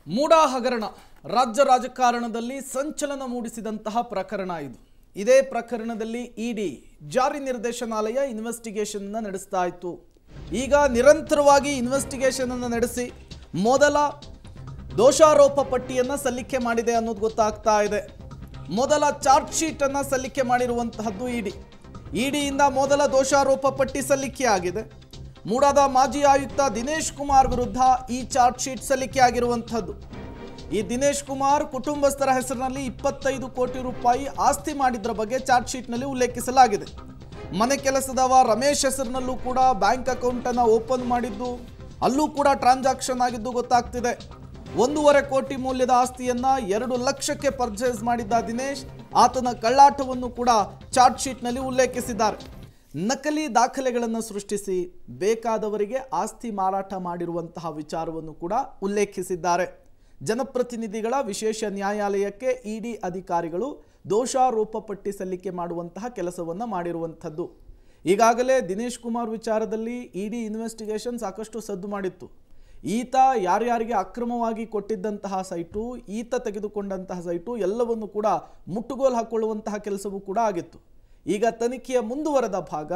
ಮೂಡ ಹಗರಣ ರಾಜ್ಯ ರಾಜಕಾರಣದಲ್ಲಿ ಸಂಚಲನ ಮೂಡಿಸಿದಂತಹ ಪ್ರಕರಣ ಇದು. ಇದೇ ಪ್ರಕರಣದಲ್ಲಿ ಇಡಿ ಜಾರಿ ನಿರ್ದೇಶನಾಲಯ ಇನ್ವೆಸ್ಟಿಗೇಷನ್ ಅನ್ನು ನಡೆಸ್ತಾ ಇತ್ತು. ಈಗ ನಿರಂತರವಾಗಿ ಇನ್ವೆಸ್ಟಿಗೇಷನ್ ಅನ್ನು ನಡೆಸಿ ಮೊದಲ ದೋಷಾರೋಪ ಪಟ್ಟಿಯನ್ನು ಸಲ್ಲಿಕೆ ಮಾಡಿದೆ ಅನ್ನೋದು ಗೊತ್ತಾಗ್ತಾ ಇದೆ. ಮೊದಲ ಚಾರ್ಜ್ ಶೀಟ್ ಅನ್ನು ಸಲ್ಲಿಕೆ ಮಾಡಿರುವಂತಹದ್ದು ಇಡಿಯಿಂದ ಮೊದಲ ದೋಷಾರೋಪ ಪಟ್ಟಿ ಸಲ್ಲಿಕೆ ಆಗಿದೆ. ಮೂಡಾದ ಮಾಜಿ ಆಯುಕ್ತ ದಿನೇಶ್ ಕುಮಾರ್ ವಿರುದ್ಧ ಈ ಚಾರ್ಜ್ ಶೀಟ್ ಸಲ್ಲಿಕೆ ಆಗಿರುವಂತಹದ್ದು. ಈ ದಿನೇಶ್ ಕುಮಾರ್ ಕುಟುಂಬಸ್ಥರ ಹೆಸರಿನಲ್ಲಿ 25 ಕೋಟಿ ರೂಪಾಯಿ ಆಸ್ತಿ ಮಾಡಿದ್ರ ಬಗ್ಗೆ ಚಾರ್ಜ್ ಶೀಟ್ನಲ್ಲಿ ಉಲ್ಲೇಖಿಸಲಾಗಿದೆ. ಮನೆ ಕೆಲಸದವ ರಮೇಶ್ ಹೆಸರಿನಲ್ಲೂ ಕೂಡ ಬ್ಯಾಂಕ್ ಅಕೌಂಟ್ ಅನ್ನು ಓಪನ್ ಮಾಡಿದ್ದು, ಅಲ್ಲೂ ಕೂಡ ಟ್ರಾನ್ಸಾಕ್ಷನ್ ಆಗಿದ್ದು ಗೊತ್ತಾಗ್ತಿದೆ. 1.5 ಕೋಟಿ ಮೌಲ್ಯದ ಆಸ್ತಿಯನ್ನ 2 ಲಕ್ಷಕ್ಕೆ ಪರ್ಚೇಸ್ ಮಾಡಿದ್ದ ದಿನೇಶ್, ಆತನ ಕಳ್ಳಾಟವನ್ನು ಕೂಡ ಚಾರ್ಜ್ ಶೀಟ್ನಲ್ಲಿ ಉಲ್ಲೇಖಿಸಿದ್ದಾರೆ. ನಕಲಿ ದಾಖಲೆಗಳನ್ನು ಸೃಷ್ಟಿಸಿ ಬೇಕಾದವರಿಗೆ ಆಸ್ತಿ ಮಾರಾಟ ಮಾಡಿರುವಂತಹ ವಿಚಾರವನ್ನು ಕೂಡ ಉಲ್ಲೇಖಿಸಿದ್ದಾರೆ. ಜನಪ್ರತಿನಿಧಿಗಳ ವಿಶೇಷ ನ್ಯಾಯಾಲಯಕ್ಕೆ ಇಡಿ ಅಧಿಕಾರಿಗಳು ದೋಷಾರೋಪ ಪಟ್ಟಿ ಸಲ್ಲಿಕೆ ಮಾಡುವಂತಹ ಕೆಲಸವನ್ನು ಮಾಡಿರುವಂಥದ್ದು. ಈಗಾಗಲೇ ದಿನೇಶ್ ಕುಮಾರ್ ವಿಚಾರದಲ್ಲಿ ಇಡಿ ಇನ್ವೆಸ್ಟಿಗೇಷನ್ ಸಾಕಷ್ಟು ಸದ್ದು ಮಾಡಿತ್ತು. ಈತ ಯಾರ್ಯಾರಿಗೆ ಅಕ್ರಮವಾಗಿ ಕೊಟ್ಟಿದ್ದಂತಹ ಸೈಟು, ಈತ ತೆಗೆದುಕೊಂಡಂತಹ ಸೈಟು ಎಲ್ಲವನ್ನು ಕೂಡ ಮುಟ್ಟುಗೋಲು ಹಾಕೊಳ್ಳುವಂತಹ ಕೆಲಸವೂ ಕೂಡ ಆಗಿತ್ತು. ಈಗ ತನಿಖೆಯ ಮುಂದುವರೆದ ಭಾಗ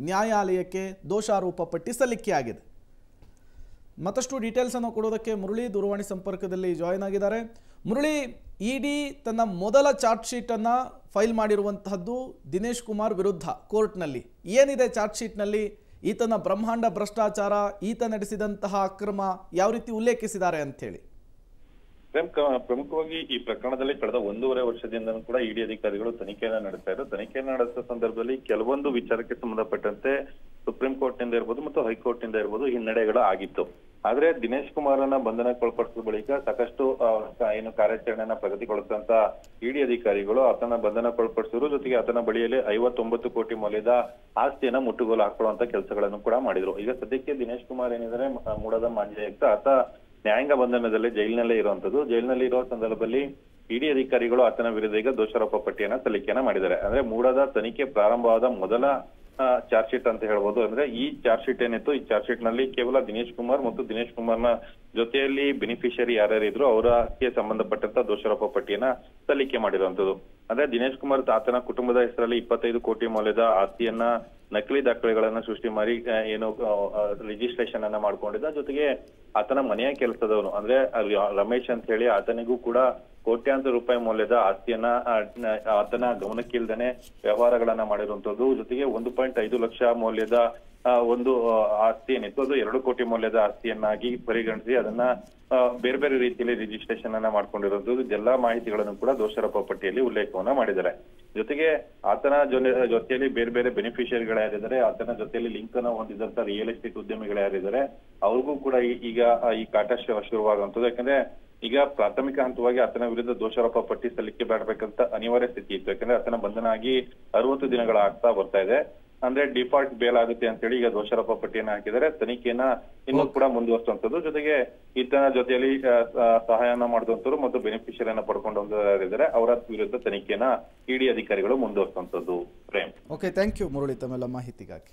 ನ್ಯಾಯಾಲಯಕ್ಕೆ ದೋಷಾರೋಪ ಪಟ್ಟಿ ಸಲ್ಲಿಕೆಯಾಗಿದೆ. ಮತ್ತಷ್ಟು ಡೀಟೇಲ್ಸ್ ಅನ್ನು ಕೊಡೋದಕ್ಕೆ ಮುರಳಿ ದೂರವಾಣಿ ಸಂಪರ್ಕದಲ್ಲಿ ಜಾಯಿನ್ ಆಗಿದ್ದಾರೆ. ಮುರಳಿ, ಇಡಿ ತನ್ನ ಮೊದಲ ಚಾರ್ಜ್ ಶೀಟ್ ಅನ್ನು ಫೈಲ್ ಮಾಡಿರುವಂತಹದ್ದು ದಿನೇಶ್ ಕುಮಾರ್ ವಿರುದ್ಧ ಕೋರ್ಟ್ನಲ್ಲಿ. ಏನಿದೆ ಚಾರ್ಜ್ ಶೀಟ್ನಲ್ಲಿ? ಈತನ ಬ್ರಹ್ಮಾಂಡ ಭ್ರಷ್ಟಾಚಾರ, ಈತ ನಡೆಸಿದಂತಹ ಅಕ್ರಮ ಯಾವ ರೀತಿ ಉಲ್ಲೇಖಿಸಿದ್ದಾರೆ ಅಂತ ಹೇಳಿ. ಪ್ರಮುಖವಾಗಿ ಈ ಪ್ರಕರಣದಲ್ಲಿ ಕಳೆದ 1.5 ವರ್ಷದಿಂದ ಕೂಡ ಇಡಿ ಅಧಿಕಾರಿಗಳು ತನಿಖೆಯನ್ನ ನಡೆಸ್ತಾ ಇದ್ರು. ತನಿಖೆಯನ್ನ ನಡೆಸಿದ ಸಂದರ್ಭದಲ್ಲಿ ಕೆಲವೊಂದು ವಿಚಾರಕ್ಕೆ ಸಂಬಂಧಪಟ್ಟಂತೆ ಸುಪ್ರೀಂ ಕೋರ್ಟ್ ನಿಂದ ಇರ್ಬೋದು ಮತ್ತು ಹೈಕೋರ್ಟ್ ನಿಂದ ಇರ್ಬೋದು ಹಿನ್ನಡೆಗಳು ಆಗಿತ್ತು. ಆದ್ರೆ ದಿನೇಶ್ ಕುಮಾರನ ಬಂಧನಕ್ಕೊಳಪಡಿಸಿದ ಬಳಿಕ ಸಾಕಷ್ಟು ಏನು ಕಾರ್ಯಾಚರಣೆಯನ್ನ ಪ್ರಗತಿಗೊಳಿಸಿದಂತ ಇಡಿ ಅಧಿಕಾರಿಗಳು ಆತನ ಬಂಧನಕ್ಕೊಳಪಡಿಸಿದ್ರು. ಜೊತೆಗೆ ಆತನ ಬಳಿಯಲ್ಲಿ 59 ಕೋಟಿ ಮೌಲ್ಯದ ಆಸ್ತಿಯನ್ನ ಮುಟ್ಟುಗೋಲು ಹಾಕೊಳ್ಳುವಂತ ಕೆಲಸಗಳನ್ನು ಕೂಡ ಮಾಡಿದ್ರು. ಈಗ ಸದ್ಯಕ್ಕೆ ದಿನೇಶ್ ಕುಮಾರ್ ಏನಿದ್ದಾರೆ ಮೂಡದ ಮಾಜಿ ಆಯುಕ್ತ, ಆತ ನ್ಯಾಯಾಂಗ ಬಂಧನದಲ್ಲಿ ಜೈಲಿನಲ್ಲೇ ಇರುವಂತದ್ದು. ಜೈಲಿನಲ್ಲಿ ಇರುವ ಸಂದರ್ಭದಲ್ಲಿ ಇಡಿ ಅಧಿಕಾರಿಗಳು ಆತನ ವಿರುದ್ಧ ಈಗ ದೋಷಾರೋಪ ಪಟ್ಟಿಯನ್ನ ಸಲ್ಲಿಕೆಯನ್ನ ಮಾಡಿದ್ದಾರೆ. ಅಂದ್ರೆ ಮೂಡದ ತನಿಖೆ ಪ್ರಾರಂಭವಾದ ಮೊದಲ ಚಾರ್ಜ್ ಶೀಟ್ ಅಂತ ಹೇಳ್ಬೋದು. ಅಂದ್ರೆ ಈ ಚಾರ್ಜ್ ಶೀಟ್ ಏನಿತ್ತು, ಈ ಚಾರ್ಜ್ ಶೀಟ್ ನಲ್ಲಿ ಕೇವಲ ದಿನೇಶ್ ಕುಮಾರ್ ಮತ್ತು ದಿನೇಶ್ ಕುಮಾರ್ನ ಜೊತೆಯಲ್ಲಿ ಬೆನಿಫಿಷಿಯರಿ ಯಾರ್ಯಾರಿದ್ರು ಅವರಕ್ಕೆ ಸಂಬಂಧಪಟ್ಟಂತ ದೋಷಾರೋಪ ಪಟ್ಟಿಯನ್ನ ಸಲ್ಲಿಕೆ ಮಾಡಿರುವಂತದ್ದು. ಅಂದ್ರೆ ದಿನೇಶ್ ಕುಮಾರ್ ಆತನ ಕುಟುಂಬದ ಹೆಸರಲ್ಲಿ 25 ಕೋಟಿ ಮೌಲ್ಯದ ಆಸ್ತಿಯನ್ನ ನಕಲಿ ದಾಖಲೆಗಳನ್ನ ಸೃಷ್ಟಿ ಮಾಡಿ ಏನು ರಿಜಿಸ್ಟ್ರೇಷನ್ ಅನ್ನ ಮಾಡ್ಕೊಂಡಿದ್ದ. ಜೊತೆಗೆ ಆತನ ಮನೆಯ ಕೆಲಸದವನು ಅಂದ್ರೆ ರಮೇಶ್ ಅಂತ ಹೇಳಿ ಆತನಿಗೂ ಕೂಡ ಕೋಟ್ಯಾಂತರ ರೂಪಾಯಿ ಮೌಲ್ಯದ ಆಸ್ತಿಯನ್ನ ಆತನ ಗಮನಕ್ಕಿಲ್ದೇನೆ ವ್ಯವಹಾರಗಳನ್ನ ಮಾಡಿರುವಂತದ್ದು. ಜೊತೆಗೆ 1.5 ಲಕ್ಷ ಮೌಲ್ಯದ ಒಂದು ಆಸ್ತಿ ಏನಿತ್ತು ಅದು 2 ಕೋಟಿ ಮೌಲ್ಯದ ಆಸ್ತಿಯನ್ನಾಗಿ ಪರಿಗಣಿಸಿ ಅದನ್ನ ಬೇರೆ ಬೇರೆ ರೀತಿಯಲ್ಲಿ ರಿಜಿಸ್ಟ್ರೇಷನ್ ಅನ್ನ ಮಾಡ್ಕೊಂಡಿರುವಂತದ್ದು. ಎಲ್ಲಾ ಮಾಹಿತಿಗಳನ್ನು ಕೂಡ ದೋಷಾರೋಪ ಪಟ್ಟಿಯಲ್ಲಿ ಉಲ್ಲೇಖವನ್ನ ಮಾಡಿದ್ದಾರೆ. ಜೊತೆಗೆ ಆತನ ಜೊತೆಯಲ್ಲಿ ಬೇರೆ ಬೇರೆ ಬೆನಿಫಿಷಿಯರಿಗಳು ಯಾರಿದ್ದಾರೆ, ಆತನ ಜೊತೆಯಲ್ಲಿ ಲಿಂಕ್ ಅನ್ನ ಹೊಂದಿದಂತ ರಿಯಲ್ ಎಸ್ಟೇಟ್ ಉದ್ಯಮಿಗಳು ಯಾರಿದ್ದಾರೆ ಅವ್ರಿಗೂ ಕೂಡ ಈಗ ಈ ಕಾಟ ಶುರುವಾಗುವಂಥದ್ದು. ಯಾಕಂದ್ರೆ ಈಗ ಪ್ರಾಥಮಿಕ ಹಂತವಾಗಿ ಆತನ ವಿರುದ್ಧ ದೋಷಾರೋಪ ಪಟ್ಟಿ ಸಲ್ಲಿಕೆ ಮಾಡಬೇಕಂತ ಅನಿವಾರ್ಯ ಸ್ಥಿತಿ ಇತ್ತು. ಯಾಕಂದ್ರೆ ಆತನ ಬಂಧನ ಆಗಿ 60 ದಿನಗಳ ಆಗ್ತಾ ಬರ್ತಾ ಇದೆ. ಅಂದ್ರೆ ಡಿಫಾಲ್ಟ್ ಬೇಲ್ ಆಗುತ್ತೆ ಅಂತ ಹೇಳಿ ಈಗ ದೋಷಾರೋಪ ಪಟ್ಟಿಯನ್ನ ಹಾಕಿದರೆ ತನಿಖೆಯನ್ನ ಇನ್ನೂ ಕೂಡ ಮುಂದುವರಿಸುವಂತದ್ದು. ಜೊತೆಗೆ ಈತನ ಜೊತೆಯಲ್ಲಿ ಸಹಾಯನ ಮಾಡಿದಂತರು ಮತ್ತು ಬೆನಿಫಿಷಿಯರಿಯನ್ನ ಪಡ್ಕೊಂಡವರಿದ್ದಾರೆ ಅವರ ವಿರುದ್ಧ ತನಿಖೆಯನ್ನ ಇಡಿ ಅಧಿಕಾರಿಗಳು ಮುಂದುವರಿಸುವಂತದ್ದು. Prem. Okay, thank you Murali ತಮ್ಮೆಲ್ಲ ಮಾಹಿತಿಗಾಗಿ.